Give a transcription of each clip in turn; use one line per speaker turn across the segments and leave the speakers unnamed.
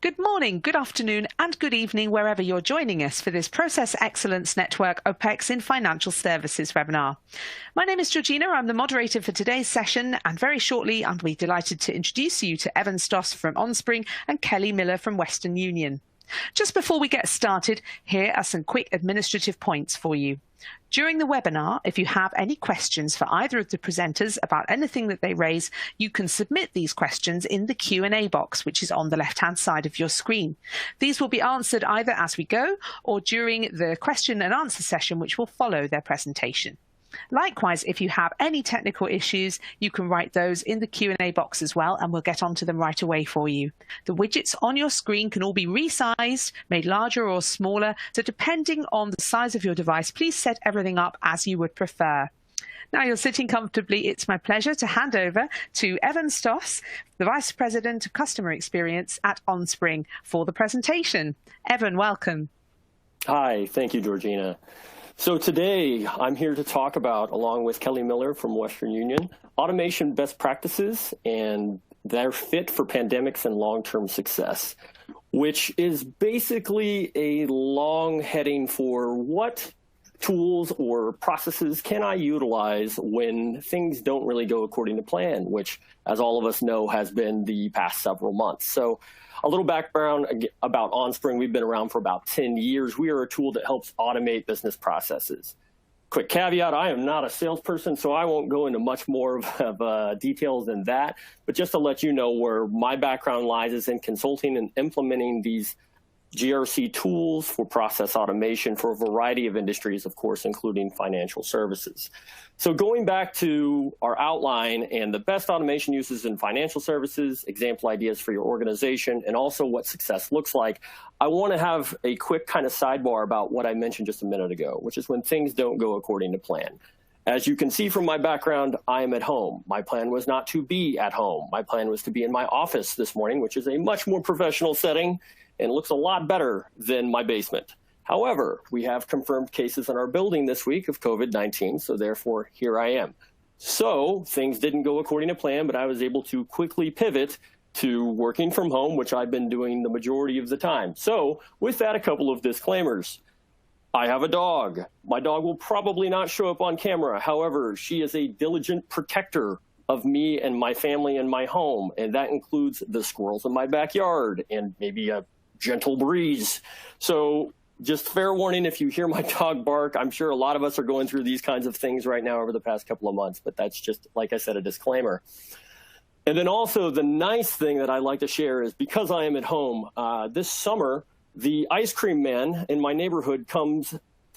Good morning, good afternoon, and good evening, wherever you're joining us for this Process Excellence Network OPEX in Financial Services webinar. My name is Georgina. I'm the moderator for today's session, and very shortly, I'll be delighted to introduce you to Evan Stoss from Onspring and Kelly Miller from Western Union. Just before we get started, here are some quick administrative points for you. During the webinar, if you have any questions for either of the presenters about anything that they raise, you can submit these questions in the Q&A box, which is on the left-hand side of your screen. These will be answered either as we go or during the question and answer session, which will follow their presentation. Likewise, if you have any technical issues, you can write those in the Q&A box as well, and we'll get onto them right away for you. The widgets on your screen can all be resized, made larger or smaller, so depending on the size of your device, please set everything up as you would prefer. Now you're sitting comfortably, it's my pleasure to hand over to Evan Stoss, the Vice President of Customer Experience at Onspring, for the presentation. Evan, welcome.
Hi, thank you, Georgina. So today, I'm here to talk about, along with Kelly Miller from Western Union, automation best practices and their fit for pandemics and long-term success, which is basically a long heading for what tools or processes can I utilize when things don't really go according to plan, which, as all of us know, has been the past several months. So a little background about Onspring. We've been around for about 10 years. We are a tool that helps automate business processes. Quick caveat, I am not a salesperson, so I won't go into much more of details than that. But just to let you know where my background lies is in consulting and implementing these GRC tools for process automation for a variety of industries, of course, including financial services. So going back to our outline and the best automation uses in financial services, example ideas for your organization, and also what success looks like, I want to have a quick kind of sidebar about what I mentioned just a minute ago, which is when things don't go according to plan. As you can see from my background, I am at home. My plan was not to be at home. My plan was to be in my office this morning, which is a much more professional setting and looks a lot better than my basement. However, we have confirmed cases in our building this week of COVID-19, so therefore here I am. So things didn't go according to plan, but I was able to quickly pivot to working from home, which I've been doing the majority of the time. So with that, a couple of disclaimers. I have a dog. My dog will probably not show up on camera. However, she is a diligent protector of me and my family and my home, and that includes the squirrels in my backyard and maybe a gentle breeze. So just fair warning, if you hear my dog bark, I'm sure a lot of us are going through these kinds of things right now over the past couple of months, but that's just, like I said, a disclaimer. And then also the nice thing that I like to share is because I am at home, this summer, the ice cream man in my neighborhood comes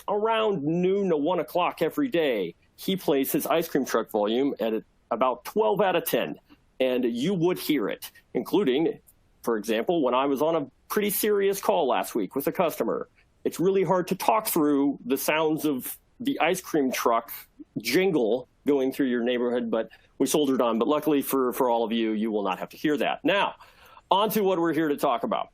around noon to 1 o'clock every day. He plays his ice cream truck volume at about 12 out of 10, and you would hear it, including, for example, when I was on a pretty serious call last week with a customer. It's really hard to talk through the sounds of the ice cream truck jingle going through your neighborhood, but we soldiered on. But luckily for all of you, you will not have to hear that. Now, on to what we're here to talk about,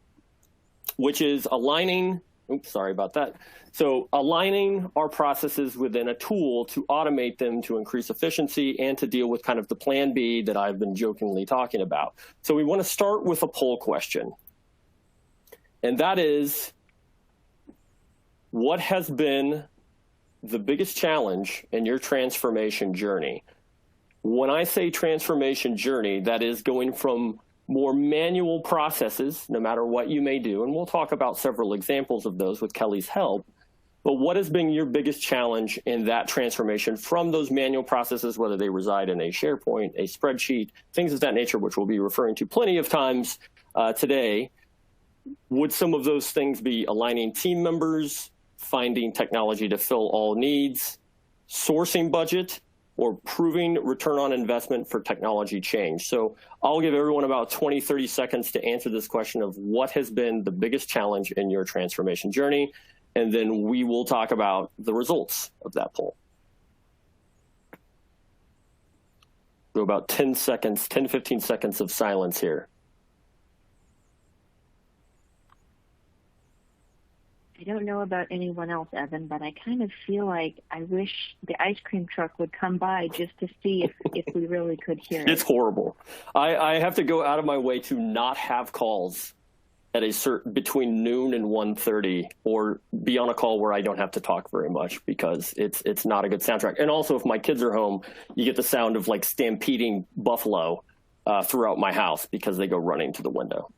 which is aligning, oops, sorry about that. So aligning our processes within a tool to automate them to increase efficiency and to deal with kind of the plan B that I've been jokingly talking about. So we want to start with a poll question. And that is, what has been the biggest challenge in your transformation journey? When I say transformation journey, that is going from more manual processes, no matter what you may do, and we'll talk about several examples of those with Kelly's help, but what has been your biggest challenge in that transformation from those manual processes, whether they reside in a SharePoint, a spreadsheet, things of that nature, which we'll be referring to plenty of times today. Would some of those things be aligning team members, finding technology to fill all needs, sourcing budget, or proving return on investment for technology change? So I'll give everyone about 20, 30 seconds to answer this question of what has been the biggest challenge in your transformation journey, and then we will talk about the results of that poll. Go about 10 seconds, 10 to 15 seconds of silence here.
I don't know about anyone else, Evan, but I kind of feel like I wish the ice cream truck would come by just to see if we really could hear it.
It's horrible. I have to go out of my way to not have calls at a certain between noon and 1:30, or be on a call where I don't have to talk very much, because it's not a good soundtrack. And also, if my kids are home, you get the sound of like stampeding buffalo throughout my house because they go running to the window.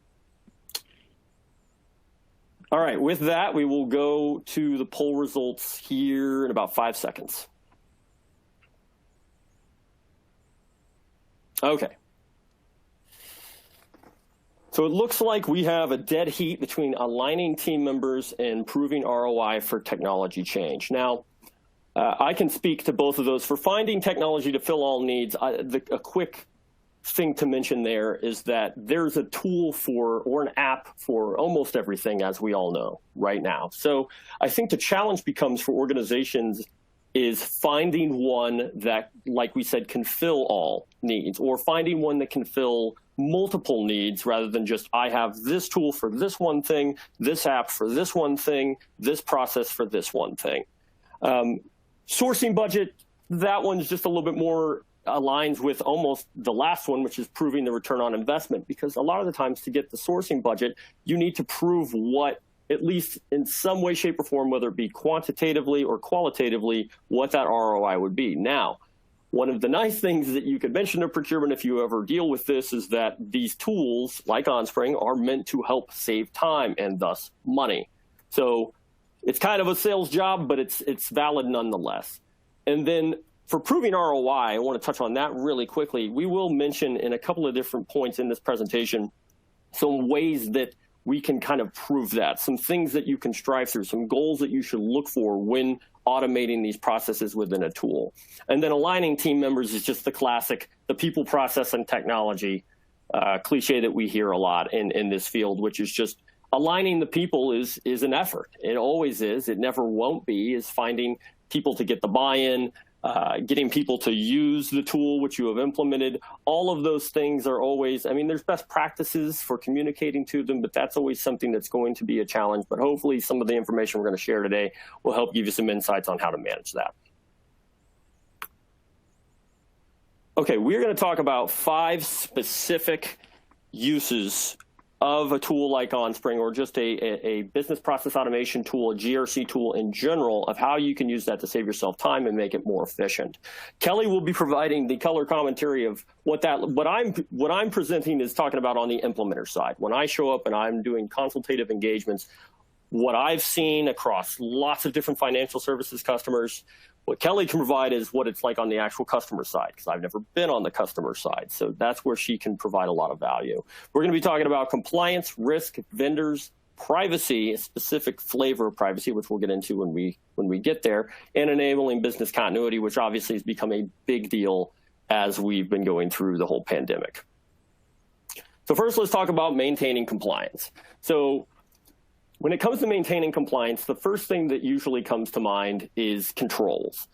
All right, with that, we will go to the poll results here in about 5 seconds. Okay. So it looks like we have a dead heat between aligning team members and improving ROI for technology change. Now, I can speak to both of those. For finding technology to fill all needs, a quick thing to mention there is that there's a tool or an app for almost everything, as we all know right now. So I think the challenge becomes for organizations is finding one that, like we said, can fill all needs, or finding one that can fill multiple needs rather than just, I have this tool for this one thing, this app for this one thing, this process for this one thing. Sourcing budget, that one's just a little bit more aligns with almost the last one, which is proving the return on investment, because a lot of the times to get the sourcing budget, you need to prove what, at least in some way, shape, or form, whether it be quantitatively or qualitatively, what that ROI would be. Now, one of the nice things that you could mention to procurement if you ever deal with this is that these tools, like Onspring, are meant to help save time and thus money. So it's kind of a sales job, but it's valid nonetheless. And then for proving ROI, I want to touch on that really quickly. We will mention in a couple of different points in this presentation some ways that we can kind of prove that, some things that you can strive through, some goals that you should look for when automating these processes within a tool. And then aligning team members is just the classic, the people, process, and technology cliche that we hear a lot in this field, which is just aligning the people is an effort. It always is. It never won't be, is finding people to get the buy-in, getting people to use the tool which you have implemented. All of those things are always, I mean, there's best practices for communicating to them, but that's always something that's going to be a challenge. But hopefully some of the information we're going to share today will help give you some insights on how to manage that. Okay, we're going to talk about 5 specific uses of a tool like Onspring, or just a business process automation tool, a GRC tool in general, of how you can use that to save yourself time and make it more efficient. Kelly will be providing the color commentary of what I'm presenting is talking about on the implementer side. When I show up and I'm doing consultative engagements, what I've seen across lots of different financial services customers, what Kelly can provide is what it's like on the actual customer side, because I've never been on the customer side. So that's where she can provide a lot of value. We're going to be talking about compliance, risk, vendors, privacy, a specific flavor of privacy, which we'll get into when we get there, and enabling business continuity, which obviously has become a big deal as we've been going through the whole pandemic. So first, let's talk about maintaining compliance. So when it comes to maintaining compliance, the first thing that usually comes to mind is controls.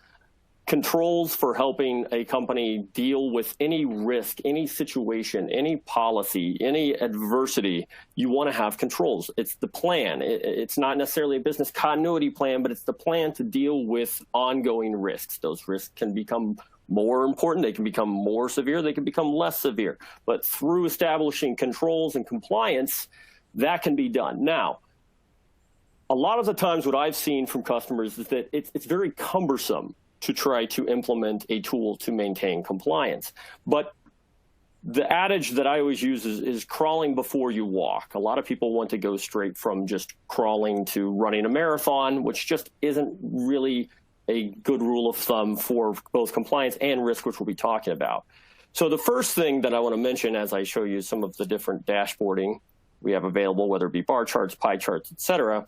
Controls for helping a company deal with any risk, any situation, any policy, any adversity. You want to have controls. It's the plan. It's not necessarily a business continuity plan, but it's the plan to deal with ongoing risks. Those risks can become more important. They can become more severe. They can become less severe. But through establishing controls and compliance, that can be done. Now, a lot of the times what I've seen from customers is that it's very cumbersome to try to implement a tool to maintain compliance. But the adage that I always use is crawling before you walk. A lot of people want to go straight from just crawling to running a marathon, which just isn't really a good rule of thumb for both compliance and risk, which we'll be talking about. So the first thing that I want to mention as I show you some of the different dashboarding we have available, whether it be bar charts, pie charts, et cetera,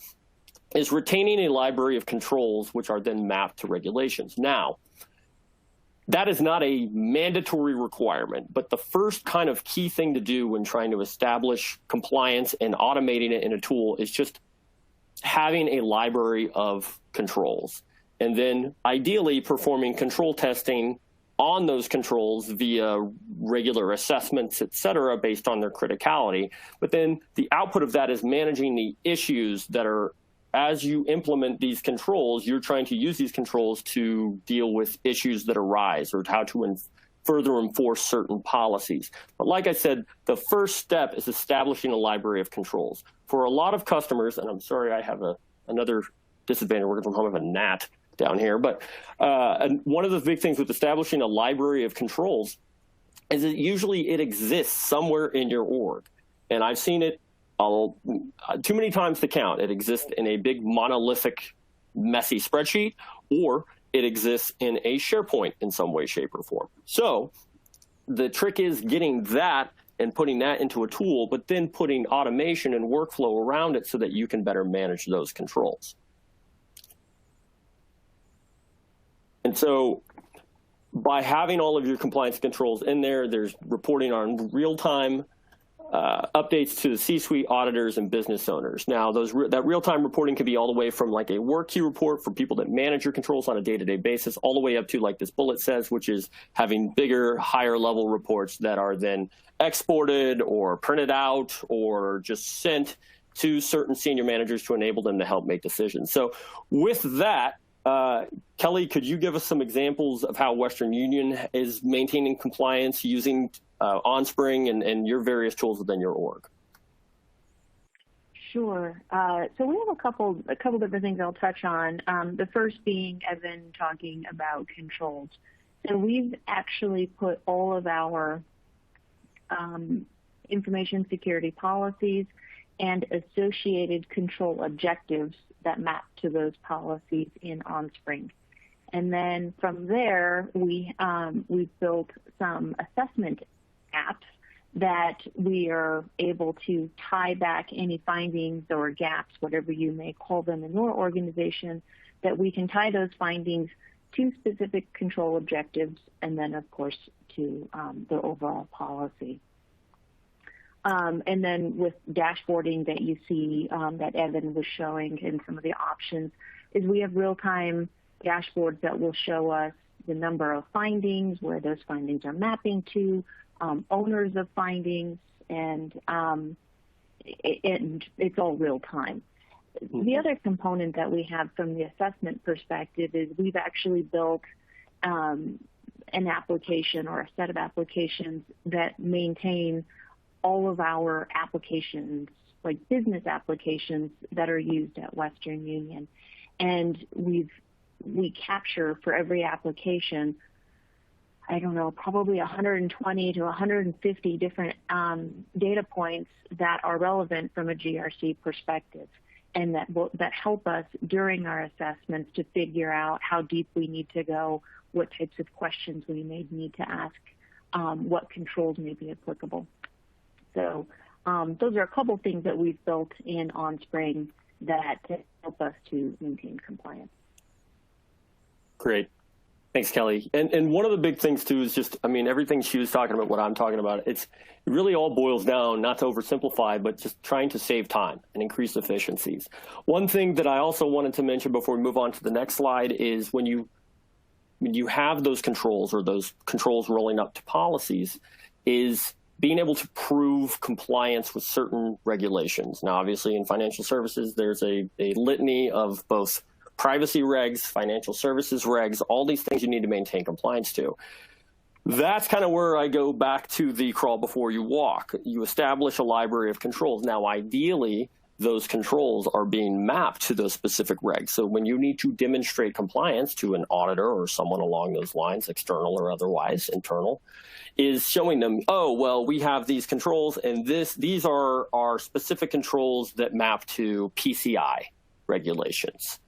is retaining a library of controls which are then mapped to regulations. Now, that is not a mandatory requirement, but the first kind of key thing to do when trying to establish compliance and automating it in a tool is just having a library of controls, and then ideally performing control testing on those controls via regular assessments, et cetera, based on their criticality. But then the output of that is managing the issues that are, as you implement these controls, you're trying to use these controls to deal with issues that arise, or how to further enforce certain policies. But like I said, the first step is establishing a library of controls. For a lot of customers, and I'm sorry I have another disadvantage working from home, I have a gnat down here, but and one of the big things with establishing a library of controls is that usually it exists somewhere in your org. And I've seen it too many times to count. It exists in a big monolithic, messy spreadsheet, or it exists in a SharePoint in some way, shape, or form. So the trick is getting that and putting that into a tool, but then putting automation and workflow around it so that you can better manage those controls. And so by having all of your compliance controls in there, there's reporting on real-time updates to the C-suite, auditors, and business owners. Now, that real-time reporting can be all the way from like a work queue report for people that manage your controls on a day-to-day basis, all the way up to like this bullet says, which is having bigger, higher-level reports that are then exported or printed out or just sent to certain senior managers to enable them to help make decisions. So with that, Kelly, could you give us some examples of how Western Union is maintaining compliance using Onspring and your various tools within your org?
Sure. So we have a couple different things I'll touch on. The first being Evan talking about controls. So we've actually put all of our information security policies and associated control objectives that map to those policies in Onspring. And then from there, we've built some assessment apps that we are able to tie back any findings or gaps, whatever you may call them in your organization, that we can tie those findings to specific control objectives and then, of course, to the overall policy. And then with dashboarding that you see that Evan was showing and some of the options is we have real-time dashboards that will show us the number of findings, where those findings are mapping to, owners of findings, and it's all real-time. Mm-hmm. The other component that we have from the assessment perspective is we've actually built an application or a set of applications that maintain all of our applications, like business applications that are used at Western Union. And we capture for every application, I don't know, probably 120 to 150 different data points that are relevant from a GRC perspective, and that help us during our assessments to figure out how deep we need to go, what types of questions we may need to ask, what controls may be applicable. So those are a couple things that we've built in Onspring that help us to maintain compliance.
Great. Thanks, Kelly. And one of the big things, too, is just, I mean, everything she was talking about, what I'm talking about, it really all boils down, not to oversimplify, but just trying to save time and increase efficiencies. One thing that I also wanted to mention before we move on to the next slide is when you have those controls or those controls rolling up to policies is being able to prove compliance with certain regulations. Now, obviously, in financial services, there's a litany of both privacy regs, financial services regs, all these things you need to maintain compliance to. That's kind of where I go back to the crawl before you walk. You establish a library of controls. Now, ideally, those controls are being mapped to those specific regs. So when you need to demonstrate compliance to an auditor or someone along those lines, external or otherwise, internal, is showing them, oh, well, we have these controls, and these are our specific controls that map to PCI regulations,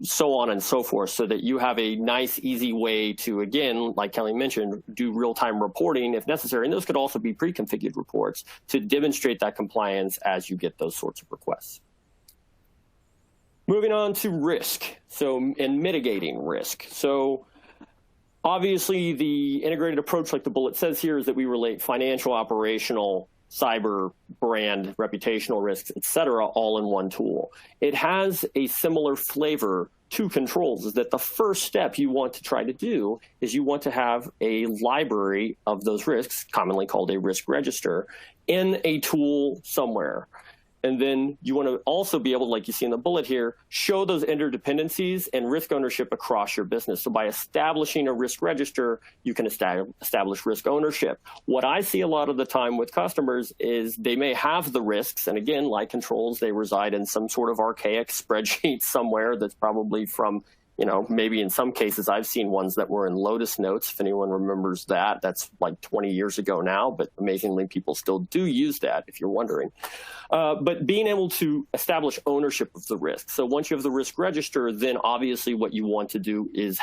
so on and so forth, so that you have a nice, easy way to, again, like Kelly mentioned, do real-time reporting if necessary. And those could also be pre-configured reports to demonstrate that compliance as you get those sorts of requests. Moving on to risk, and mitigating risk. So obviously, the integrated approach, like the bullet says here, is that we relate financial, operational, cyber, brand, reputational risks, et cetera, all in one tool. It has a similar flavor to controls, is that the first step you want to try to do is you want to have a library of those risks, commonly called a risk register, in a tool somewhere. And then you want to also be able, like you see in the bullet here, show those interdependencies and risk ownership across your business. So by establishing a risk register, you can establish risk ownership. What I see a lot of the time with customers is they may have the risks, and again, like controls, they reside in some sort of archaic spreadsheet somewhere that's probably from, maybe in some cases I've seen ones that were in Lotus Notes, if anyone remembers that. That's like 20 years ago now, but amazingly people still do use that, if you're wondering. But being able to establish ownership of the risk. So once you have the risk register, then obviously what you want to do is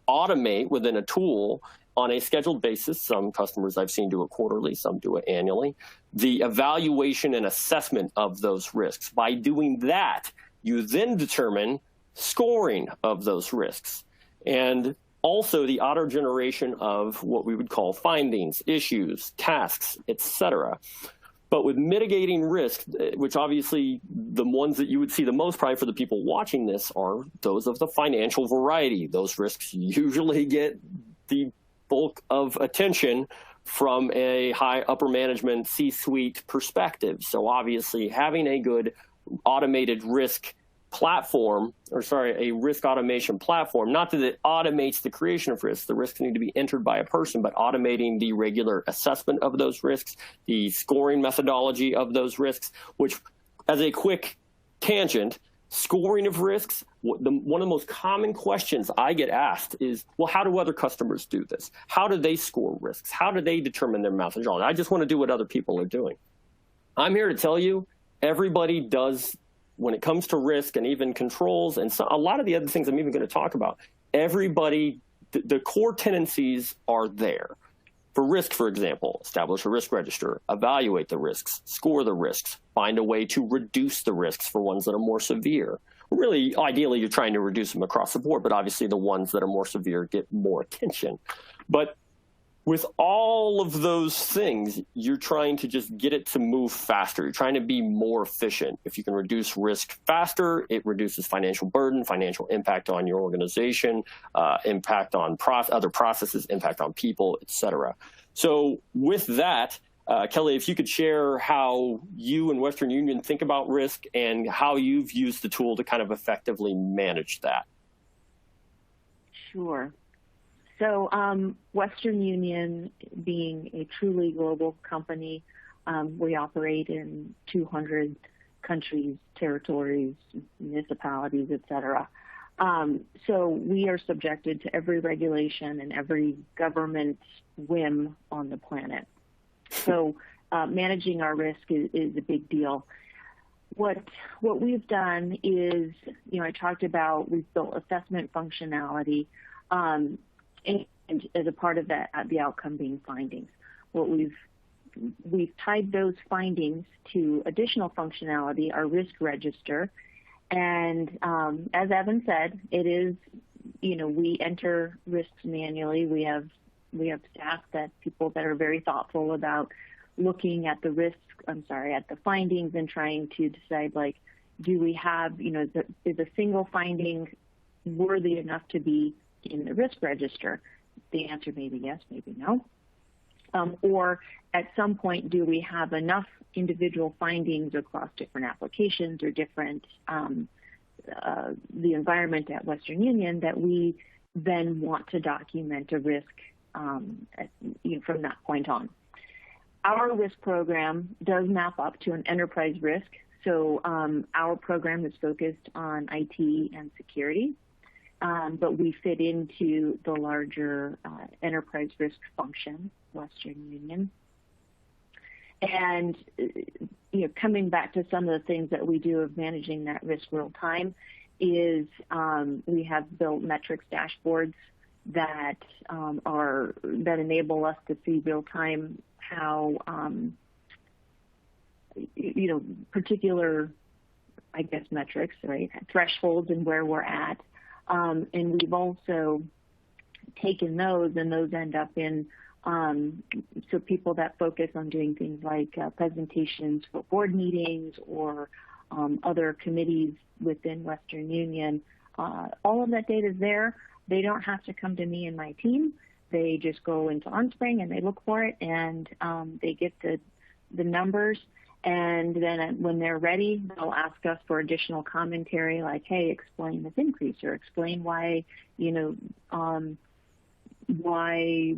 automate within a tool on a scheduled basis. Some customers I've seen do it quarterly, some do it annually, the evaluation and assessment of those risks. By doing that, you then determine scoring of those risks, and also the auto generation of what we would call findings, issues, tasks, etc. But with mitigating risk, which obviously the ones that you would see the most probably for the people watching this are those of the financial variety. Those risks usually get the bulk of attention from a high upper management C-suite perspective. So obviously having a good automated risk platform, a risk automation platform, not that it automates the creation of risks. The risks need to be entered by a person, but automating the regular assessment of those risks, the scoring methodology of those risks, which, as a quick tangent, scoring of risks, one of the most common questions I get asked is, well, how do other customers do this? How do they score risks? How do they determine their methodology? I just want to do what other people are doing. I'm here to tell you, everybody does. When it comes to risk and even controls and a lot of the other things I'm even going to talk about, everybody, the core tendencies are there. For risk, for example, establish a risk register, evaluate the risks, score the risks, find a way to reduce the risks for ones that are more severe. Really, ideally, you're trying to reduce them across the board, but obviously the ones that are more severe get more attention. But with all of those things, you're trying to just get it to move faster. You're trying to be more efficient. If you can reduce risk faster, it reduces financial burden, financial impact on your organization, impact on other processes, impact on people, et cetera. So with that, Kelly, if you could share how you and Western Union think about risk and how you've used the tool to kind of effectively manage that.
Sure. So Western Union, being a truly global company, we operate in 200 countries, territories, municipalities, et cetera. So we are subjected to every regulation and every government whim on the planet. So managing our risk is a big deal. What we've done is, I talked about we've built assessment functionality. And as a part of that, the outcome being findings. What we've tied those findings to additional functionality, our risk register, and as Evan said, it is, we enter risks manually. We have staff people that are very thoughtful about looking at the at the findings and trying to decide, do we have, is a single finding worthy enough to be in the risk register? The answer may be yes, maybe no. Or at some point, do we have enough individual findings across different applications or different the environment at Western Union that we then want to document a risk from that point on? Our risk program does map up to an enterprise risk. So our program is focused on IT and security. But we fit into the larger enterprise risk function, Western Union. And coming back to some of the things that we do of managing that risk real time is we have built metrics dashboards that enable us to see real time how particular, metrics, right, thresholds and where we're at. And we've also taken those, and those end up in so people that focus on doing things like presentations for board meetings or other committees within Western Union. All of that data is there. They don't have to come to me and my team. They just go into Onspring and they look for it, and they get the numbers. And then when they're ready, they'll ask us for additional commentary like, hey, explain this increase, or explain why,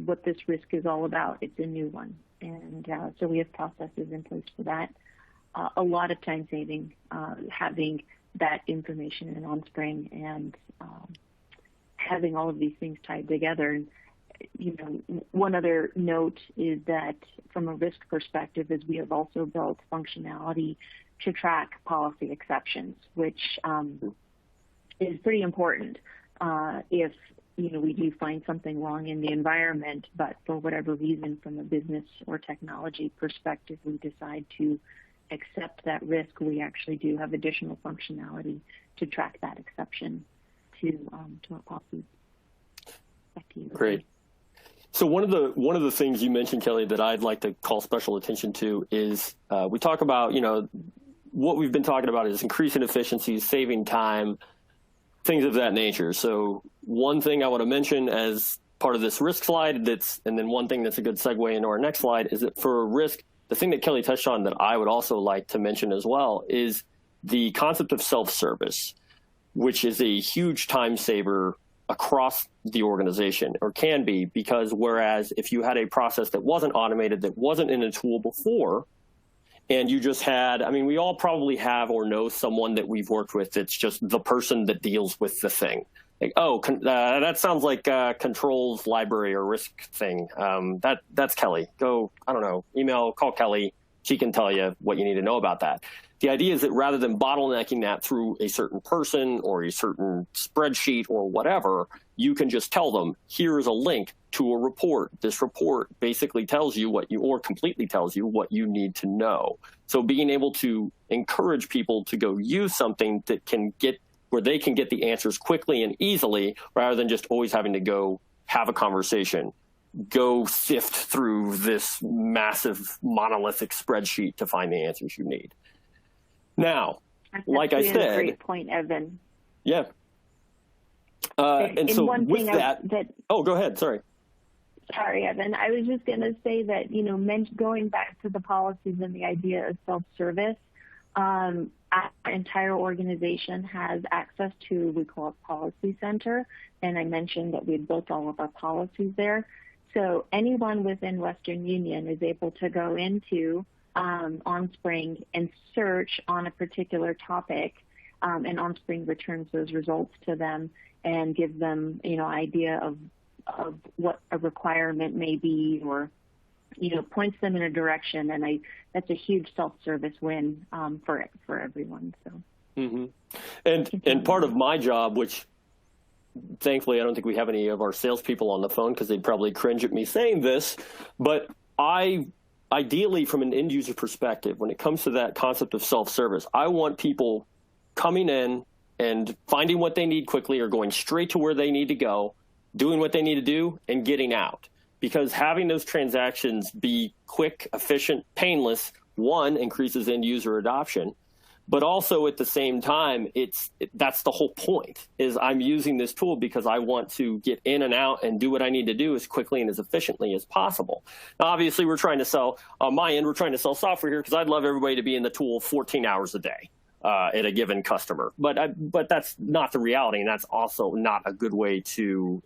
what this risk is all about. It's a new one. And so we have processes in place for that. A lot of time saving, having that information in Onspring and having all of these things tied together. One other note is that from a risk perspective is we have also built functionality to track policy exceptions, which is pretty important if we do find something wrong in the environment, but for whatever reason from a business or technology perspective we decide to accept that risk, we actually do have additional functionality to track that exception to our policies. Back to you.
Great. So one of the things you mentioned, Kelly, that I'd like to call special attention to is we talk about, what we've been talking about is increasing efficiencies, saving time, things of that nature. So one thing I want to mention as part of this risk slide and then one thing that's a good segue into our next slide is that for risk, the thing that Kelly touched on that I would also like to mention as well is the concept of self-service, which is a huge time saver across the organization, or can be, because whereas if you had a process that wasn't automated, that wasn't in a tool before, and you just had, we all probably have or know someone that we've worked with that's just the person that deals with the thing. Like, that sounds like controls library or risk thing. That's Kelly. Go, email, call Kelly. She can tell you what you need to know about that. The idea is that rather than bottlenecking that through a certain person or a certain spreadsheet or whatever, you can just tell them, here's a link to a report. This report basically tells you or completely tells you what you need to know. So being able to encourage people to go use something that where they can get the answers quickly and easily, rather than just always having to go have a conversation, go sift through this massive monolithic spreadsheet to find the answers you need. Now, like I said,
great point, Evan.
Yeah. And so with that, oh, go ahead. Sorry,
Evan. I was just going to say that, going back to the policies and the idea of self-service, our entire organization has access to, we call it Policy Center. And I mentioned that we built all of our policies there. So anyone within Western Union is able to go into Onspring and search on a particular topic, and Onspring returns those results to them and gives them, idea of what a requirement may be, or, points them in a direction. And that's a huge self-service win for everyone. So,
mm-hmm. And part of my job, which thankfully I don't think we have any of our salespeople on the phone because they'd probably cringe at me saying this, but ideally, from an end user perspective, when it comes to that concept of self-service, I want people coming in and finding what they need quickly, or going straight to where they need to go, doing what they need to do, and getting out. Because having those transactions be quick, efficient, painless, one, increases end user adoption, but also at the same time, that's the whole point, is I'm using this tool because I want to get in and out and do what I need to do as quickly and as efficiently as possible. Now, obviously, we're trying to sell, on my end, we're trying to sell software here because I'd love everybody to be in the tool 14 hours a day at a given customer. But that's not the reality, and that's also not a good way to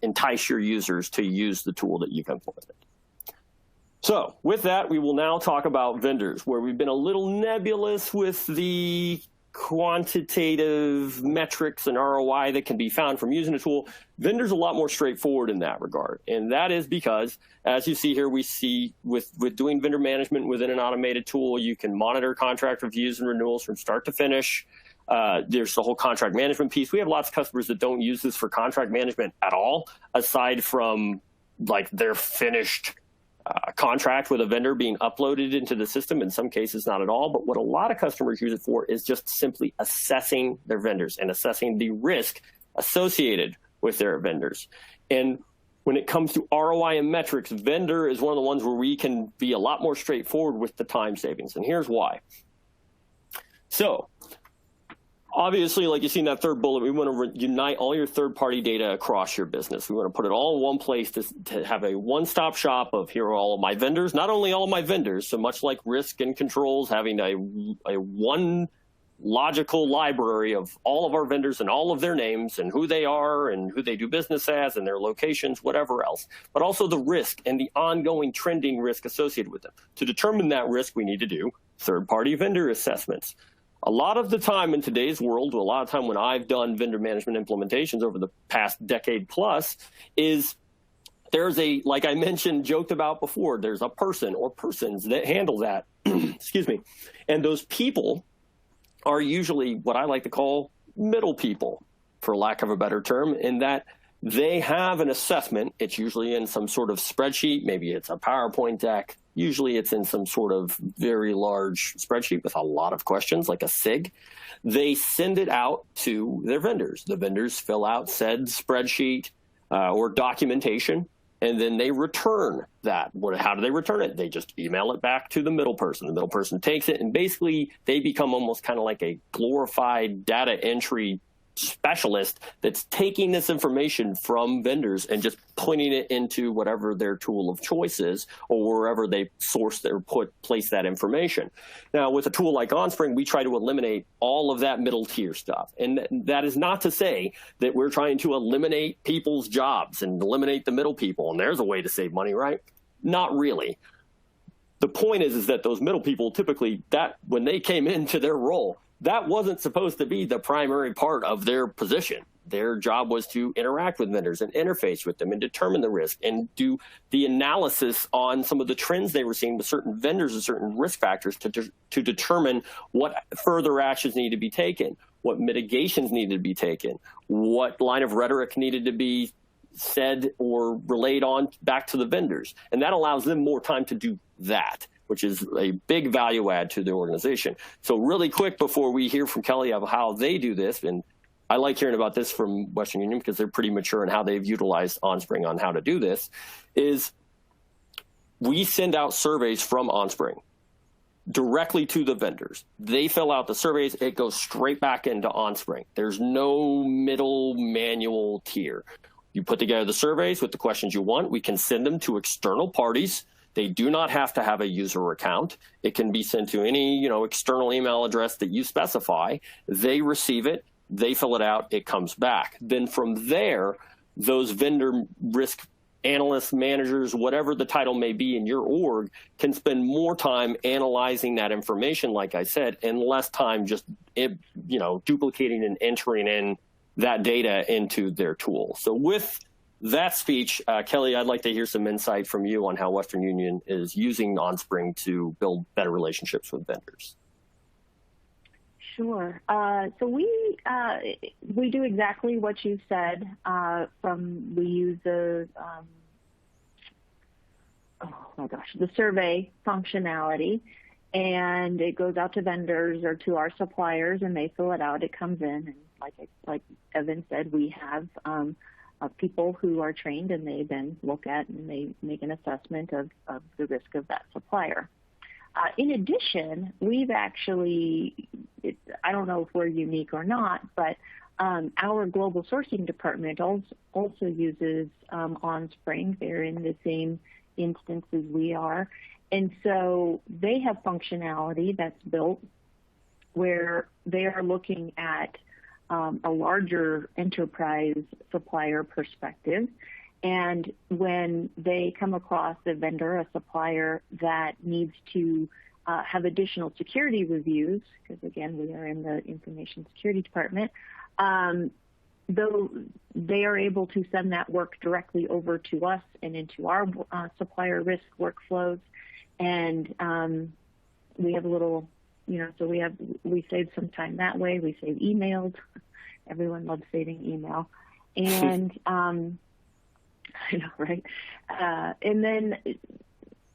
entice your users to use the tool that you've implemented. So with that, we will now talk about vendors, where we've been a little nebulous with the quantitative metrics and ROI that can be found from using a tool. Vendors are a lot more straightforward in that regard. And that is because, as you see here, we see with doing vendor management within an automated tool, you can monitor contract reviews and renewals from start to finish. There's the whole contract management piece. We have lots of customers that don't use this for contract management at all, aside from like their finished contract with a vendor being uploaded into the system. In some cases, not at all. But what a lot of customers use it for is just simply assessing their vendors and assessing the risk associated with their vendors. And when it comes to ROI and metrics, vendor is one of the ones where we can be a lot more straightforward with the time savings. And here's why. So Obviously, like you see in that third bullet, we want to unite all your third-party data across your business. We want to put it all in one place to have a one-stop shop of here are all of my vendors, not only all of my vendors, so much like risk and controls, having a one logical library of all of our vendors and all of their names and who they are and who they do business as and their locations, whatever else, but also the risk and the ongoing trending risk associated with them. To determine that risk, we need to do third-party vendor assessments. A lot of the time in today's world, a lot of time when I've done vendor management implementations over the past decade plus, is there's a, like I mentioned, joked about before, there's a person or persons that handle that, excuse me, and those people are usually what I like to call middle people, for lack of a better term, in that they have an assessment. It's usually in some sort of spreadsheet. Maybe it's a PowerPoint deck. Usually it's in some sort of very large spreadsheet with a lot of questions, like a SIG. They send it out to their vendors. The vendors fill out said spreadsheet or documentation, and then they return that. How do they return it? They just email it back to the middle person. The middle person takes it, and basically they become almost kind of like a glorified data entry specialist that's taking this information from vendors and just putting it into whatever their tool of choice is or wherever they source or place that information. Now, with a tool like Onspring, we try to eliminate all of that middle tier stuff. And that is not to say that we're trying to eliminate people's jobs and eliminate the middle people. And there's a way to save money, right? Not really. The point is that those middle people typically, that when they came into their role, that wasn't supposed to be the primary part of their position. Their job was to interact with vendors and interface with them and determine the risk and do the analysis on some of the trends they were seeing with certain vendors and certain risk factors to determine what further actions need to be taken, what mitigations needed to be taken, what line of rhetoric needed to be said or relayed on back to the vendors. And that allows them more time to do that, which is a big value add to the organization. So really quick before we hear from Kelly of how they do this, and I like hearing about this from Western Union because they're pretty mature in how they've utilized Onspring on how to do this, is we send out surveys from Onspring directly to the vendors. They fill out the surveys. It goes straight back into Onspring. There's no middle manual tier. You put together the surveys with the questions you want. We can send them to external parties. They do not have to have a user account. It can be sent to any, external email address that you specify. They receive it. They fill it out. It comes back. Then from there, those vendor risk analysts, managers, whatever the title may be in your org, can spend more time analyzing that information, like I said, and less time just, duplicating and entering in that data into their tool. So with that speech, Kelly, I'd like to hear some insight from you on how Western Union is using Onspring to build better relationships with vendors.
Sure. So we do exactly what you said. We use the the survey functionality, and it goes out to vendors or to our suppliers, and they fill it out. It comes in, and like Evan said, we have people who are trained, and they then look at and they make an assessment of the risk of that supplier. In addition, we've actually, I don't know if we're unique or not, but our global sourcing department also uses Onspring. They're in the same instance as we are. And so they have functionality that's built where they are looking at a larger enterprise supplier perspective. And when they come across a vendor, a supplier that needs to have additional security reviews, because again, we are in the information security department, though they are able to send that work directly over to us and into our supplier risk workflows. And we have a little, so we save some time that way. We save emails. Everyone loves saving email. And I know, right? And then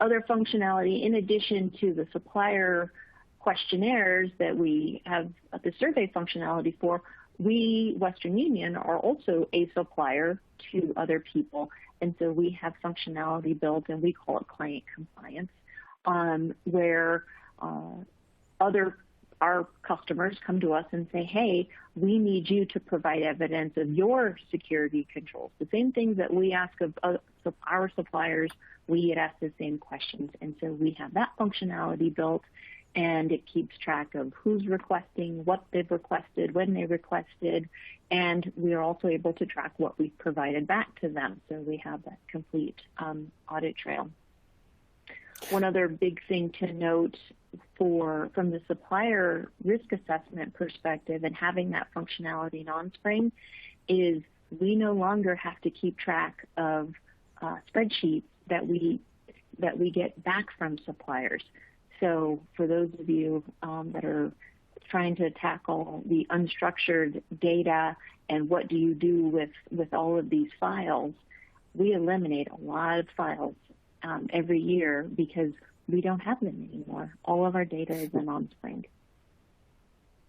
other functionality, in addition to the supplier questionnaires that we have the survey functionality for, we, Western Union, are also a supplier to other people. And so we have functionality built, and we call it client compliance, where other our customers come to us and say, hey, we need you to provide evidence of your security controls. The same things that we ask of our suppliers, we get asked the same questions. And so we have that functionality built, and it keeps track of who's requesting, what they've requested, when they requested, and we are also able to track what we've provided back to them. So we have that complete audit trail. One other big thing to note from the supplier risk assessment perspective and having that functionality in Onspring is we no longer have to keep track of spreadsheets that we get back from suppliers. So for those of you that are trying to tackle the unstructured data and what do you do with all of these files, we eliminate a lot of files every year because we don't have them anymore. All of our data is in Onspring.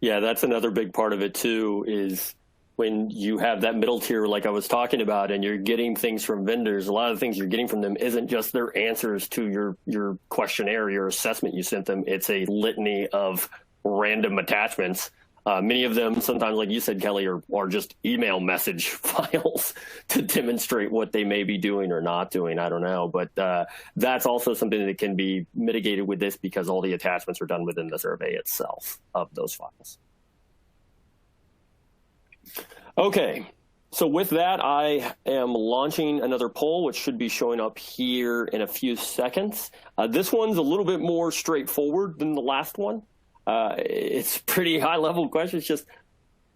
Yeah, that's another big part of it too, is when you have that middle tier like I was talking about and you're getting things from vendors, a lot of the things you're getting from them isn't just their answers to your questionnaire, your assessment you sent them. It's a litany of random attachments. Many of them, sometimes, like you said, Kelly, are just email message files to demonstrate what they may be doing or not doing. I don't know. But that's also something that can be mitigated with this because all the attachments are done within the survey itself of those files. Okay, so with that, I am launching another poll, which should be showing up here in a few seconds. This one's a little bit more straightforward than the last one. It's pretty high-level questions,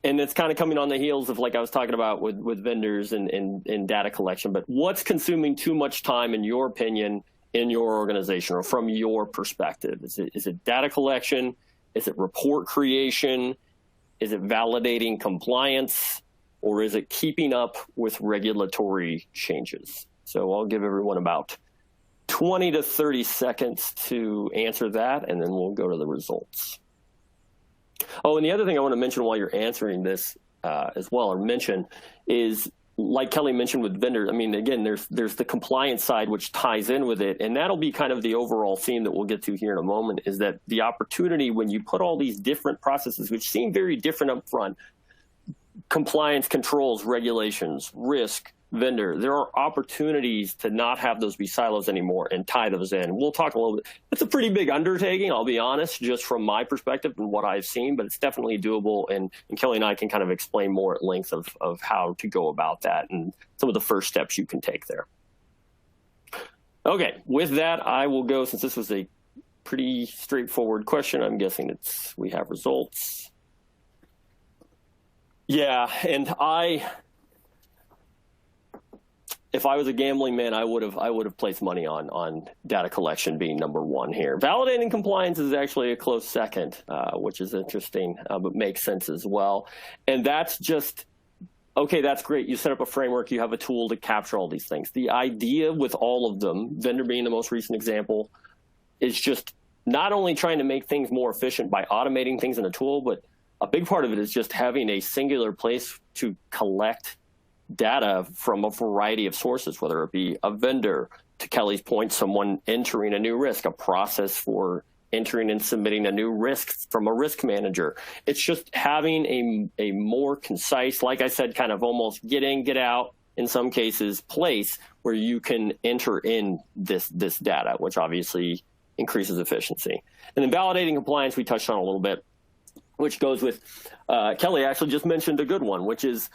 and it's kind of coming on the heels of, like I was talking about with vendors and data collection. But what's consuming too much time, in your opinion, in your organization or from your perspective? Is it data collection? Is it report creation? Is it validating compliance? Or is it keeping up with regulatory changes? So I'll give everyone about 20 to 30 seconds to answer that, and then we'll go to the results. Oh, and the other thing I want to mention while you're answering this as well, or mention, is like Kelly mentioned with vendors, I mean, again, there's the compliance side, which ties in with it, and that'll be kind of the overall theme that we'll get to here in a moment, is that the opportunity when you put all these different processes, which seem very different up front, compliance, controls, regulations, risk, vendor, there are opportunities to not have those be silos anymore and tie those in. We'll talk a little bit. It's a pretty big undertaking, I'll be honest, just from my perspective and what I've seen, but it's definitely doable. And Kelly and I can kind of explain more at length of how to go about that and some of the first steps you can take there. Okay, with that, I will go, since this was a pretty straightforward question, I'm guessing we have results. Yeah, and if I was a gambling man, I would have placed money on data collection being number one here. Validating compliance is actually a close second, which is interesting, but makes sense as well. And that's just, okay, that's great. You set up a framework, you have a tool to capture all these things. The idea with all of them, vendor being the most recent example, is just not only trying to make things more efficient by automating things in a tool, but a big part of it is just having a singular place to collect data from a variety of sources, whether it be a vendor, to Kelly's point, someone entering a new risk, a process for entering and submitting a new risk from a risk manager. It's just having a more concise, like I said, kind of almost get in, get out, in some cases, place where you can enter in this data, which obviously increases efficiency. And then validating compliance, we touched on a little bit, which goes with, Kelly actually just mentioned a good one, which is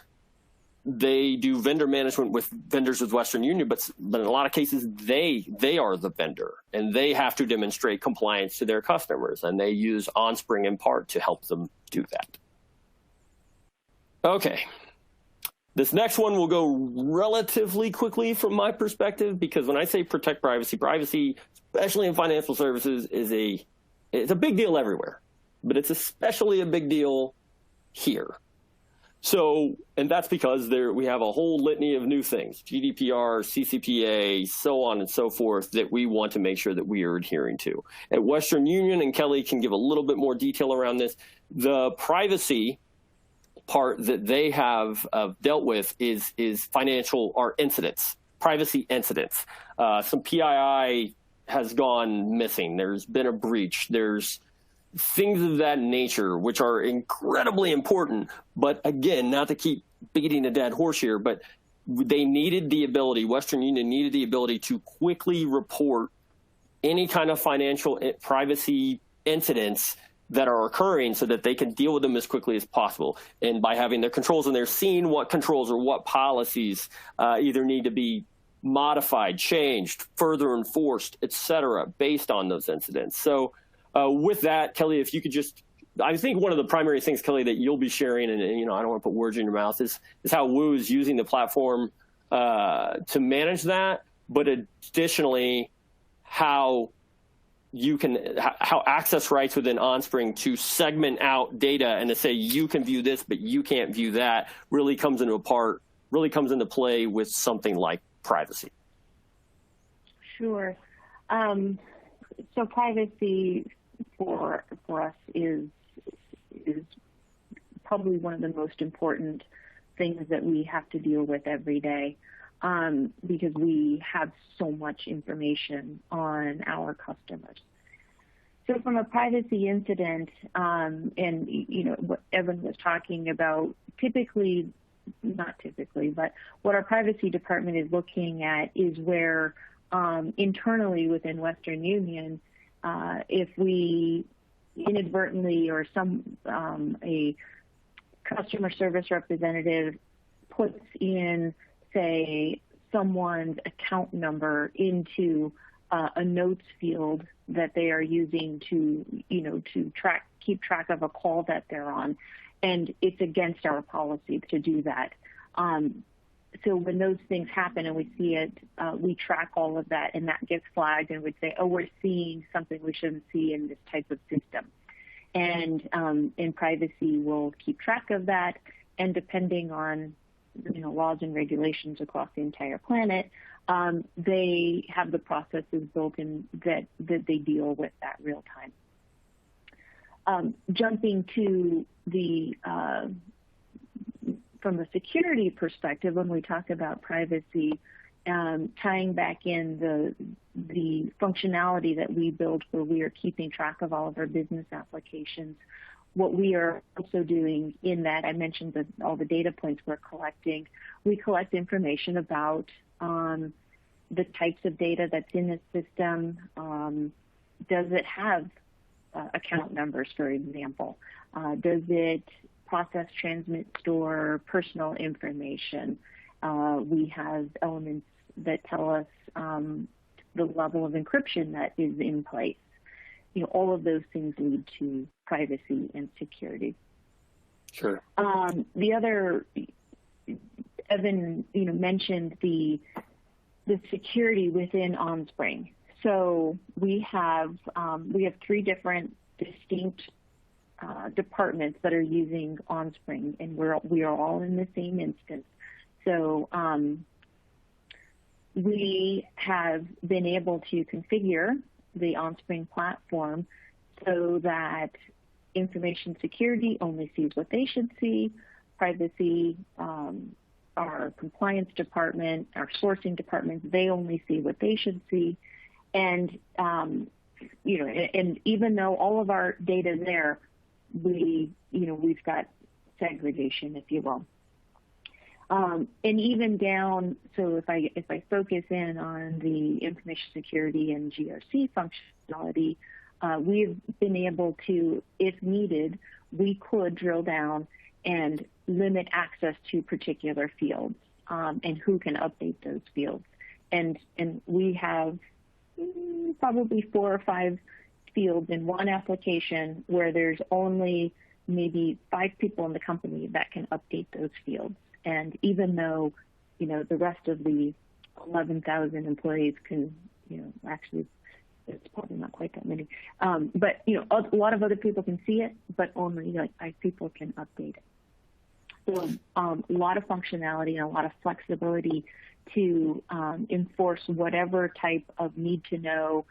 they do vendor management with vendors with Western Union, but in a lot of cases, they are the vendor, and they have to demonstrate compliance to their customers, and they use Onspring in part to help them do that. Okay. This next one will go relatively quickly from my perspective, because when I say protect privacy, especially in financial services, it's a big deal everywhere. But it's especially a big deal here. So, and that's because we have a whole litany of new things, GDPR, CCPA, so on and so forth, that we want to make sure that we are adhering to. At Western Union, and Kelly can give a little bit more detail around this, the privacy part that they have dealt with is financial or incidents, privacy incidents. Some PII has gone missing. There's been a breach. There's things of that nature, which are incredibly important. But again, not to keep beating a dead horse here, but they needed the ability, Western Union needed the ability to quickly report any kind of financial privacy incidents that are occurring so that they can deal with them as quickly as possible. And by having their controls, and they're seeing what controls or what policies either need to be modified, changed, further enforced, et cetera, based on those incidents. So with that, Kelly, if you could just, I think one of the primary things, Kelly, that you'll be sharing, and I don't want to put words in your mouth, is how Woo is using the platform to manage that, but additionally, how access rights within Onspring to segment out data and to say you can view this, but you can't view that, really comes into play with something like privacy.
Sure. So privacy for us is probably one of the most important things that we have to deal with every day, because we have so much information on our customers. So from a privacy incident, and what Evan was talking about, not typically, but what our privacy department is looking at is where internally within Western Union, if we inadvertently or a customer service representative puts in, say, someone's account number into a notes field that they are using to keep track of a call that they're on, and it's against our policy to do that. So when those things happen and we see it, we track all of that, and that gets flagged, and we'd say, oh, we're seeing something we shouldn't see in this type of system. And in privacy, we'll keep track of that, and depending on laws and regulations across the entire planet, they have the processes built in that they deal with that real time. Jumping to from a security perspective, when we talk about privacy, tying back in the functionality that we build where we are keeping track of all of our business applications, what we are also doing in that, I mentioned all the data points we're collecting. We collect information about the types of data that's in the system. Does it have account numbers, for example? Does it process, transmit, store personal information? We have elements that tell us the level of encryption that is in place. All of those things lead to privacy and security.
Sure.
The other, Evan, mentioned the security within Onspring. So we have 3 different distinct departments that are using Onspring, and we are all in the same instance. So we have been able to configure the Onspring platform so that information security only sees what they should see, privacy, our compliance department, our sourcing departments, they only see what they should see. And, and even though all of our data is there, we've got segregation, if you will. And even down, so if I focus in on the information security and GRC functionality, we've been able to, if needed, we could drill down and limit access to particular fields and who can update those fields. And we have probably 4 or 5 fields in one application where there's only maybe 5 people in the company that can update those fields. And even though, the rest of the 11,000 employees can, actually, it's probably not quite that many, but, a lot of other people can see it, but only 5 people can update it. So a lot of functionality and a lot of flexibility to enforce whatever type of need-to-know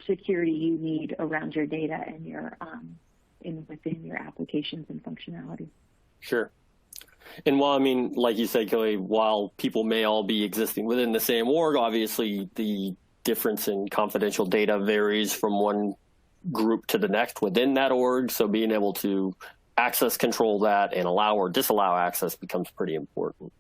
security you need around your data and your within your applications and functionality.
Sure. And while, like you said, Kelly, while people may all be existing within the same org, obviously the difference in confidential data varies from one group to the next within that org. So being able to access control that and allow or disallow access becomes pretty important.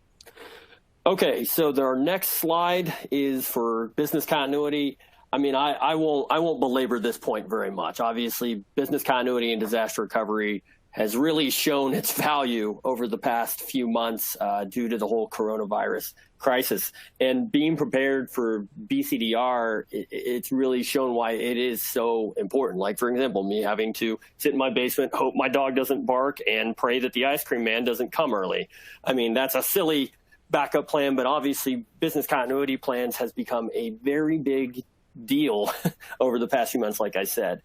Okay, so our next slide is for business continuity. I mean, I won't belabor this point very much. Obviously, business continuity and disaster recovery has really shown its value over the past few months due to the whole coronavirus crisis. And being prepared for BCDR, it's really shown why it is so important. Like, for example, me having to sit in my basement, hope my dog doesn't bark, and pray that the ice cream man doesn't come early. I mean, that's a silly backup plan, but obviously business continuity plans has become a very big deal over the past few months, like I said,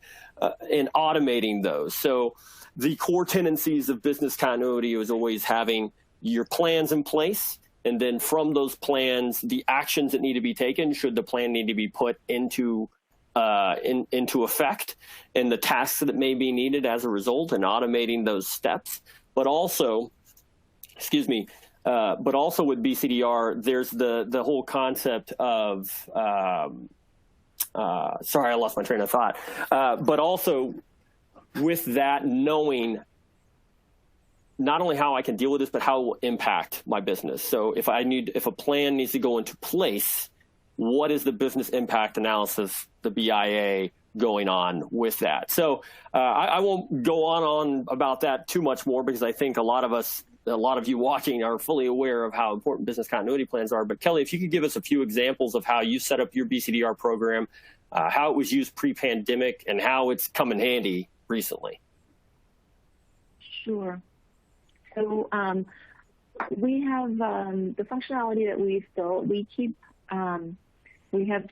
in automating those. So the core tendencies of business continuity is always having your plans in place, and then from those plans, the actions that need to be taken should the plan need to be put into effect, and the tasks that may be needed as a result, and automating those steps. But also, but also with BCDR, there's the whole concept of sorry, I lost my train of thought. But also with that, knowing not only how I can deal with this, but how it will impact my business. So if a plan needs to go into place, what is the business impact analysis, the BIA, going on with that? So I won't go on about that too much more, because I think a lot of you watching are fully aware of how important business continuity plans are. But Kelly, if you could give us a few examples of how you set up your BCDR program, how it was used pre-pandemic, and how it's come in handy recently.
Sure. So we have the functionality that we've built. We have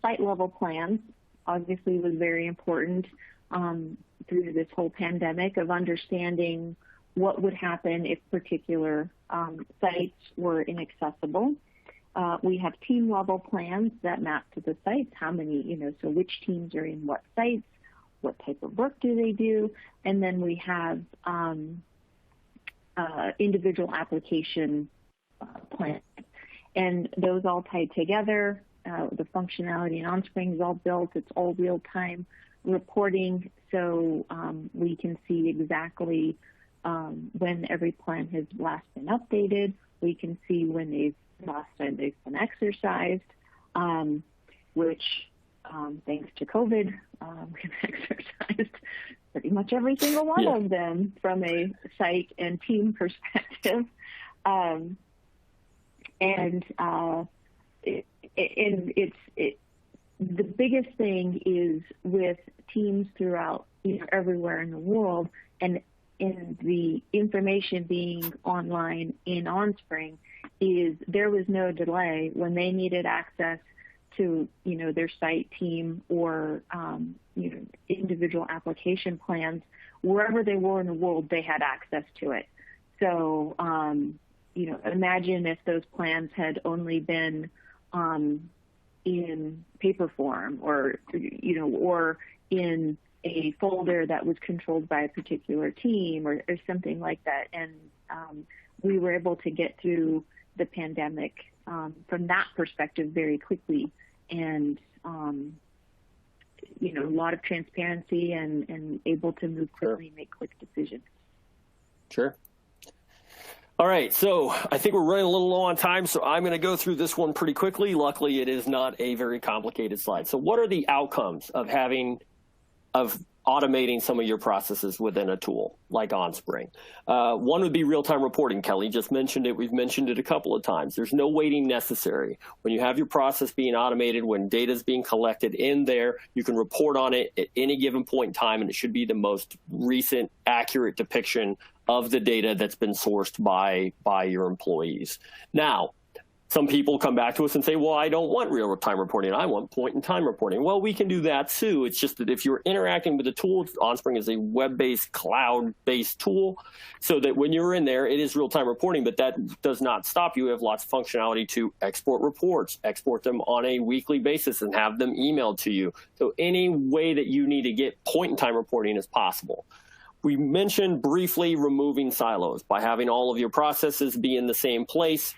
site level plans. Obviously, it was very important through this whole pandemic of understanding what would happen if particular sites were inaccessible. We have team level plans that map to the sites, how many, so which teams are in what sites, what type of work do they do, and then we have individual application plans. And those all tied together, the functionality in Onspring is all built, it's all real-time reporting, so we can see exactly when every plan has last been updated. We can see when last time they've been exercised, which thanks to COVID, we've exercised pretty much every single one of them from a site and team perspective. The biggest thing is with teams throughout everywhere in the world, and in the information being online in Onspring, is there was no delay when they needed access to their site, team, or individual application plans. Wherever they were in the world, they had access to it. So imagine if those plans had only been in paper form, or or in a folder that was controlled by a particular team, or something like that. And we were able to get through the pandemic from that perspective very quickly, and a lot of transparency and able to move quickly, make quick decisions.
Sure. All right, so I think we're running a little low on time, so I'm going to go through this one pretty quickly. Luckily, it is not a very complicated slide. So what are the outcomes of automating some of your processes within a tool like Onspring? One would be real-time reporting. Kelly just mentioned it. We've mentioned it a couple of times. There's no waiting necessary. When you have your process being automated, when data is being collected in there, you can report on it at any given point in time, and it should be the most recent, accurate depiction of the data that's been sourced by your employees. Now, some people come back to us and say, well, I don't want real-time reporting. I want point-in-time reporting. Well, we can do that too. It's just that if you're interacting with the tool, Onspring is a web-based, cloud-based tool, so that when you're in there, it is real-time reporting, but that does not stop you. You have lots of functionality to export reports, export them on a weekly basis, and have them emailed to you. So any way that you need to get point-in-time reporting is possible. We mentioned briefly removing silos. By having all of your processes be in the same place,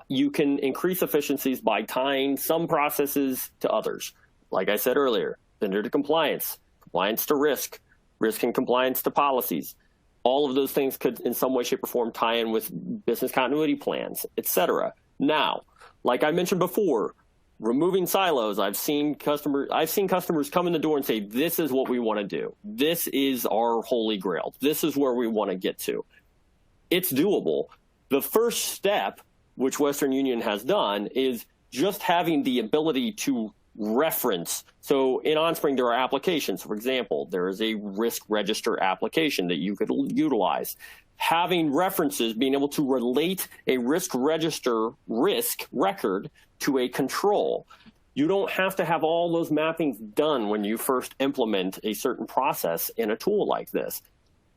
you can increase efficiencies by tying some processes to others. Like I said earlier, vendor to compliance, compliance to risk, risk and compliance to policies. All of those things could in some way, shape, or form tie in with business continuity plans, et cetera. Now, like I mentioned before, removing silos, I've seen customers come in the door and say, this is what we want to do. This is our holy grail. This is where we want to get to. It's doable. The first step, which Western Union has done, is just having the ability to reference. So in Onspring, there are applications. For example, there is a risk register application that you could utilize. Having references, being able to relate a risk register risk record to a control. You don't have to have all those mappings done when you first implement a certain process in a tool like this.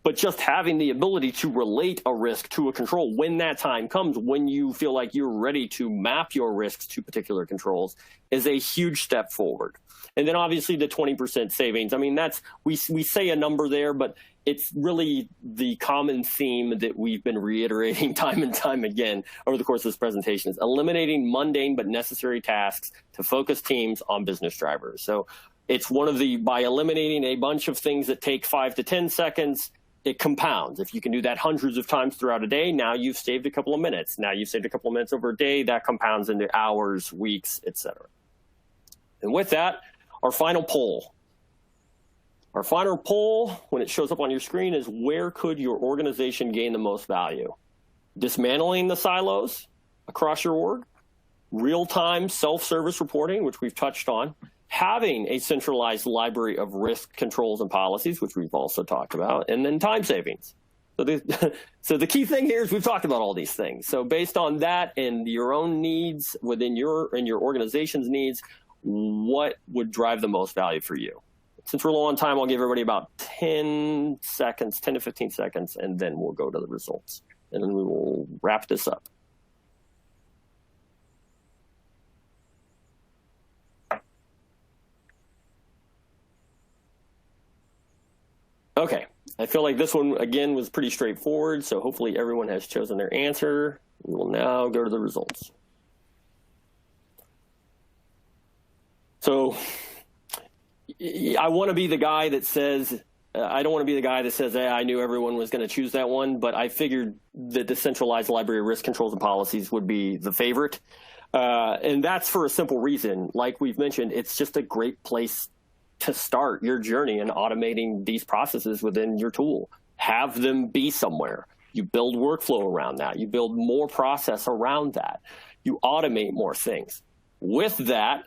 But just having the ability to relate a risk to a control when that time comes, when you feel like you're ready to map your risks to particular controls, is a huge step forward. And then obviously the 20% savings. I mean, we say a number there, but it's really the common theme that we've been reiterating time and time again over the course of this presentation is eliminating mundane but necessary tasks to focus teams on business drivers. So it's by eliminating a bunch of things that take 5 to 10 seconds, it compounds. If you can do that hundreds of times throughout a day, now you've saved a couple of minutes. Now you've saved a couple of minutes over a day, that compounds into hours, weeks, etc. And with that, our final poll. Our final poll, when it shows up on your screen, is where could your organization gain the most value? Dismantling the silos across your org, real-time self-service reporting, which we've touched on, having a centralized library of risk controls and policies, which we've also talked about, and then time savings. So the key thing here is we've talked about all these things. So based on that and your own needs within your organization's needs, what would drive the most value for you? Since we're low on time, I'll give everybody about 10 to 15 seconds, and then we'll go to the results. And then we will wrap this up. Okay, I feel like this one, again, was pretty straightforward, so hopefully everyone has chosen their answer. We will now go to the results. So I want to be the guy that says, I don't want to be the guy that says, hey, I knew everyone was going to choose that one, but I figured that the centralized library of risk controls and policies would be the favorite. And that's for a simple reason. Like we've mentioned, it's just a great place to start your journey in automating these processes within your tool. Have them be somewhere. You build workflow around that. You build more process around that. You automate more things. With that,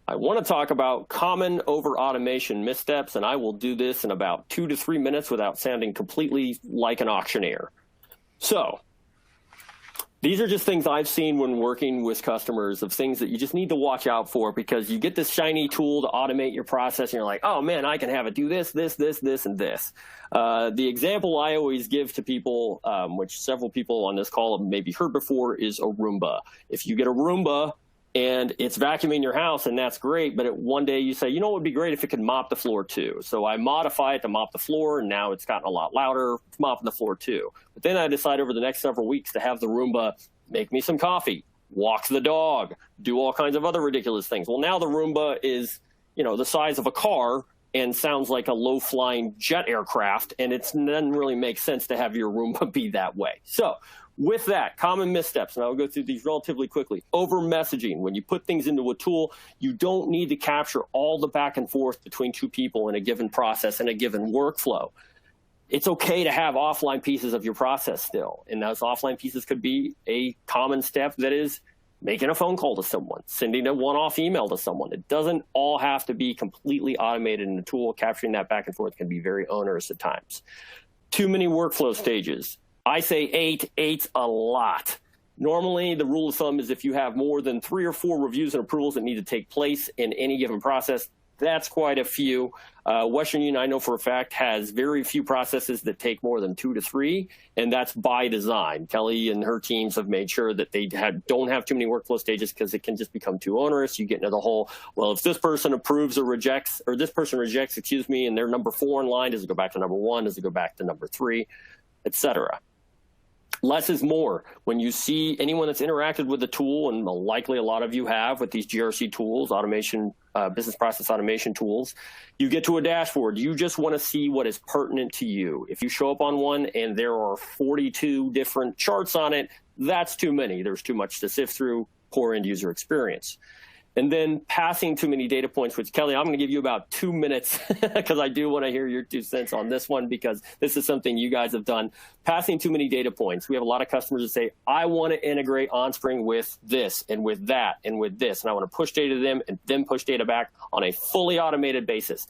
I want to talk about common over-automation missteps, and I will do this in about 2 to 3 minutes without sounding completely like an auctioneer. So these are just things I've seen when working with customers of things that you just need to watch out for, because you get this shiny tool to automate your process, and you're like, oh, man, I can have it do this, this, this, this, and this. The example I always give to people, which several people on this call have maybe heard before, is a Roomba. If you get a Roomba, and it's vacuuming your house, and that's great, but one day you say, you know what would be great if it could mop the floor too. So I modify it to mop the floor, and now it's gotten a lot louder. It's mopping the floor too. But then I decide over the next several weeks to have the Roomba make me some coffee, walk the dog, do all kinds of other ridiculous things. Well, now the Roomba is, the size of a car and sounds like a low-flying jet aircraft, and it doesn't really make sense to have your Roomba be that way. So with that, common missteps, and I'll go through these relatively quickly. Over messaging. When you put things into a tool, you don't need to capture all the back and forth between two people in a given process and a given workflow. It's okay to have offline pieces of your process still, and those offline pieces could be a common step that is making a phone call to someone, sending a one-off email to someone. It doesn't all have to be completely automated in the tool. Capturing that back and forth can be very onerous at times. Too many workflow stages. I say 8. 8's a lot. Normally, the rule of thumb is if you have more than 3 or 4 reviews and approvals that need to take place in any given process, that's quite a few. Western Union, I know for a fact, has very few processes that take more than 2 to 3, and that's by design. Kelly and her teams have made sure that they don't have too many workflow stages because it can just become too onerous. You get into the whole, well, if this person approves or rejects, or this person rejects, and they're number 4 in line, does it go back to number 1? Does it go back to number 3, etc.? less is more. When you see anyone that's interacted with the tool, and likely a lot of you have with these GRC tools, automation, business process automation tools, you get to a dashboard. You just want to see what is pertinent to you. If you show up on one and there are 42 different charts on it, that's too many. There's too much to sift through, poor end user experience. And then passing too many data points, which Kelly, I'm going to give you about 2 minutes because I do want to hear your 2 cents on this one, because this is something you guys have done. Passing too many data points. We have a lot of customers that say, I want to integrate Onspring with this and with that and with this, and I want to push data to them and then push data back on a fully automated basis.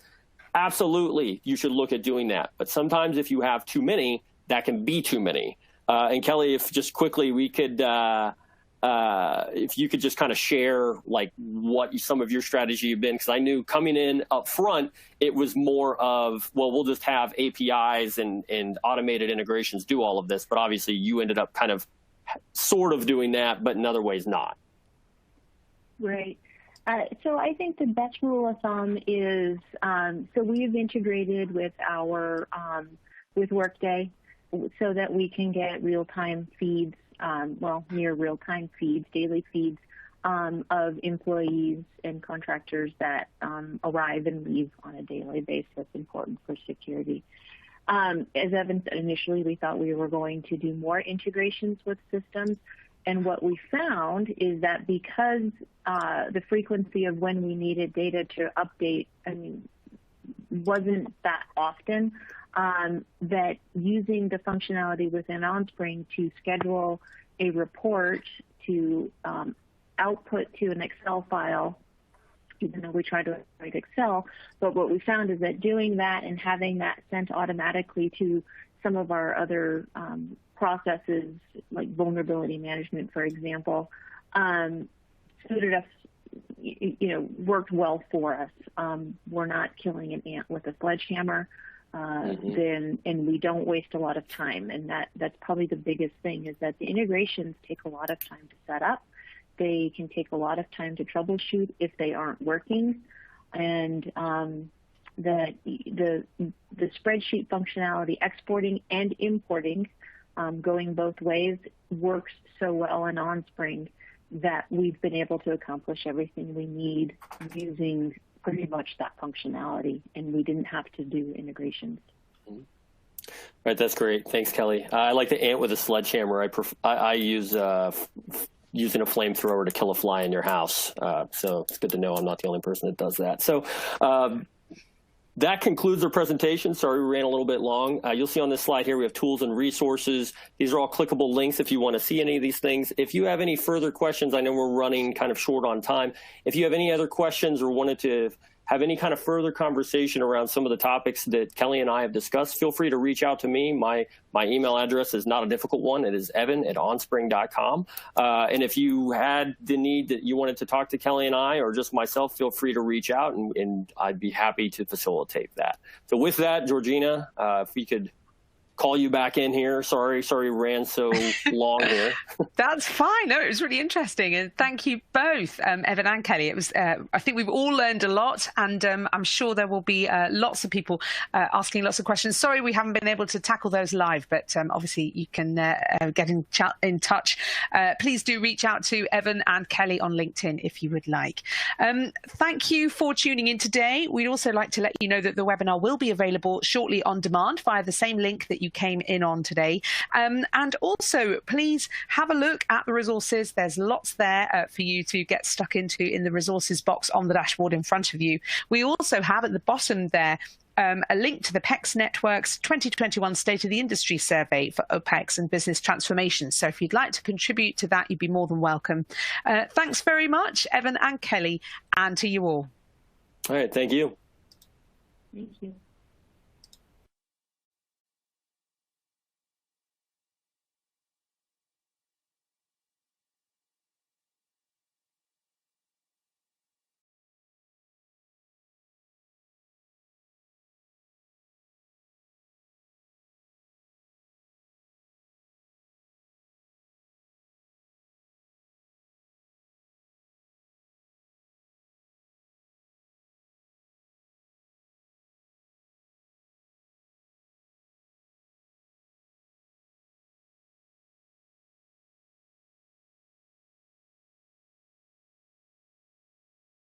Absolutely, you should look at doing that. But sometimes if you have too many, that can be too many. And Kelly, if just quickly we could... if you could just kind of share like what some of your strategy have been, because I knew coming in up front, it was more of, well, we'll just have APIs and automated integrations do all of this. But obviously you ended up kind of sort of doing that, but in other ways not.
Right. So I think the best rule of thumb is, so we've integrated with our, with Workday so that we can get real-time feeds, near real-time feeds, daily feeds of employees and contractors that arrive and leave on a daily basis. That's important for security. As Evan said, initially we thought we were going to do more integrations with systems. And what we found is that because the frequency of when we needed data to update, wasn't that often, that using the functionality within Onspring to schedule a report to output to an Excel file, even though we try to avoid Excel, but what we found is that doing that and having that sent automatically to some of our other processes, like vulnerability management, for example, suited us, worked well for us. We're not killing an ant with a sledgehammer. And we don't waste a lot of time. And that's probably the biggest thing, is that the integrations take a lot of time to set up. They can take a lot of time to troubleshoot if they aren't working. And the spreadsheet functionality, exporting and importing, going both ways, works so well in Onspring that we've been able to accomplish everything we need using pretty much that functionality, and we didn't have to do integrations.
Right, that's great. Thanks, Kelly. I like the ant with a sledgehammer. I use using a flamethrower to kill a fly in your house. So it's good to know I'm not the only person that does that. So that concludes our presentation. Sorry, we ran a little bit long. You'll see on this slide here, we have tools and resources. These are all clickable links if you want to see any of these things. If you have any further questions, I know we're running kind of short on time. If you have any other questions or wanted to have any kind of further conversation around some of the topics that Kelly and I have discussed, feel free to reach out to me. My email address is not a difficult one. It is evan@onspring.com. And if you had the need that you wanted to talk to Kelly and I, or just myself, feel free to reach out, and I'd be happy to facilitate that. So with that, Georgina, if we could call you back in here. Sorry, ran so long here.
That's fine. No, it was really interesting, and thank you both, Evan and Kelly. It was. I think we've all learned a lot, and I'm sure there will be lots of people asking lots of questions. Sorry, we haven't been able to tackle those live, but obviously you can get in touch. Please do reach out to Evan and Kelly on LinkedIn if you would like. Thank you for tuning in today. We'd also like to let you know that the webinar will be available shortly on demand via the same link that you came in on today. And also, please have a look at the resources. There's lots there for you to get stuck into in the resources box on the dashboard in front of you. We also have at the bottom there a link to the PEX Network's 2021 State of the Industry Survey for OPEX and business transformation. So if you'd like to contribute to that, you'd be more than welcome. Thanks very much, Evan and Kelly, and to you all.
All right, thank you.
Thank you.